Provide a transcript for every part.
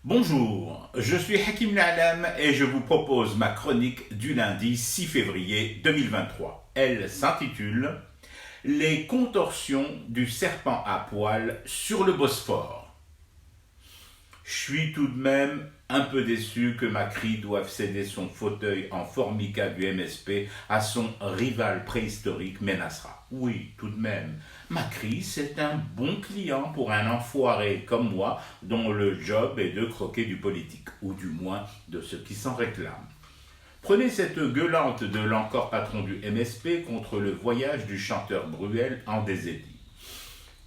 Bonjour, je suis Hakim La'alam et je vous propose ma chronique du lundi 6 février 2023. Elle s'intitule Les contorsions du serpent à poil sur le Bosphore. Je suis tout de même un peu déçu que Macri doive céder son fauteuil en formica du MSP à son rival préhistorique Ménasra. Oui, tout de même. Macri, c'est un bon client pour un enfoiré comme moi dont le job est de croquer du politique, ou du moins de ceux qui s'en réclament. Prenez cette gueulante de l'encore patron du MSP contre le voyage du chanteur Bruel en Désédie.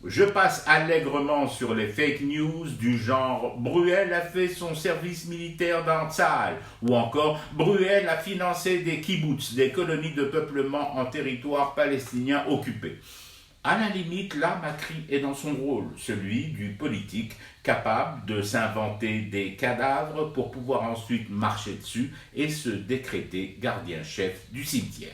Je passe allègrement sur les fake news du genre Bruel a fait son service militaire dans Tzahal ou encore Bruel a financé des kibbutz, des colonies de peuplement en territoire palestinien occupé. À la limite, là, Macri est dans son rôle, celui du politique capable de s'inventer des cadavres pour pouvoir ensuite marcher dessus et se décréter gardien-chef du cimetière.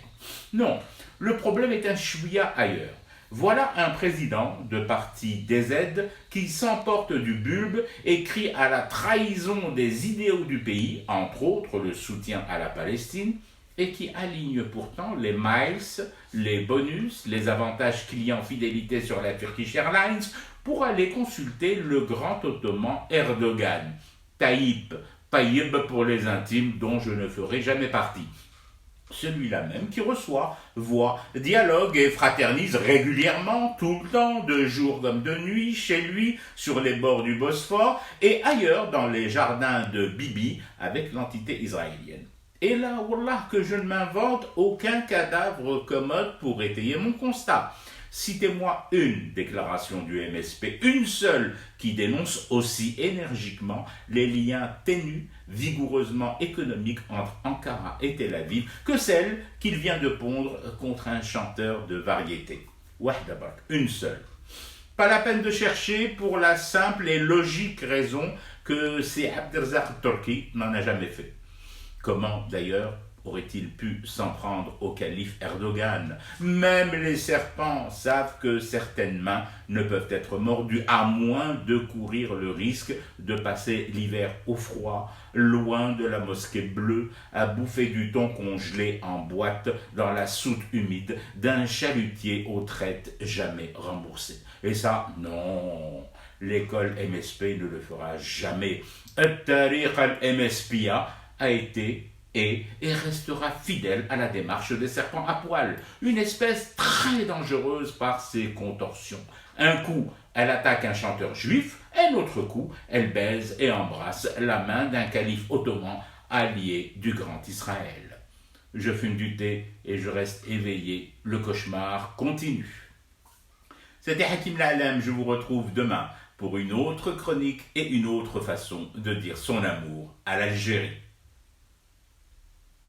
Non, le problème est un chouïa ailleurs. Voilà un président de parti DZ qui s'emporte du bulbe et crie à la trahison des idéaux du pays, entre autres le soutien à la Palestine, et qui aligne pourtant les miles, les bonus, les avantages clients fidélité sur la Turkish Airlines pour aller consulter le grand ottoman Erdogan. Taïb, Païb pour les intimes dont je ne ferai jamais partie. Celui-là même qui reçoit, voit, dialogue et fraternise régulièrement, tout le temps, de jour comme de nuit, chez lui, sur les bords du Bosphore et ailleurs dans les jardins de Bibi avec l'entité israélienne. Et là, wallah, que je ne m'invente aucun cadavre commode pour étayer mon constat. Citez-moi une déclaration du MSP, une seule, qui dénonce aussi énergiquement les liens ténus, vigoureusement économiques entre Ankara et Tel Aviv, que celle qu'il vient de pondre contre un chanteur de variété. Wahdabak, une seule. Pas la peine de chercher pour la simple et logique raison que c'est Abderzak Torki n'en a jamais fait. Comment, d'ailleurs, aurait-il pu s'en prendre au calife Erdogan? Même les serpents savent que certaines mains ne peuvent être mordues, à moins de courir le risque de passer l'hiver au froid, loin de la mosquée bleue, à bouffer du thon congelé en boîte dans la soute humide d'un chalutier aux traites jamais remboursées. Et ça, non, l'école MSP ne le fera jamais. Tariq al-MSPia a été et restera fidèle à la démarche des serpents à poil, une espèce très dangereuse par ses contorsions. Un coup, elle attaque un chanteur juif, un autre coup, elle baise et embrasse la main d'un calife ottoman allié du grand Israël. Je fume du thé et je reste éveillé, le cauchemar continue. C'était Hakim La'alam, je vous retrouve demain pour une autre chronique et une autre façon de dire son amour à l'Algérie.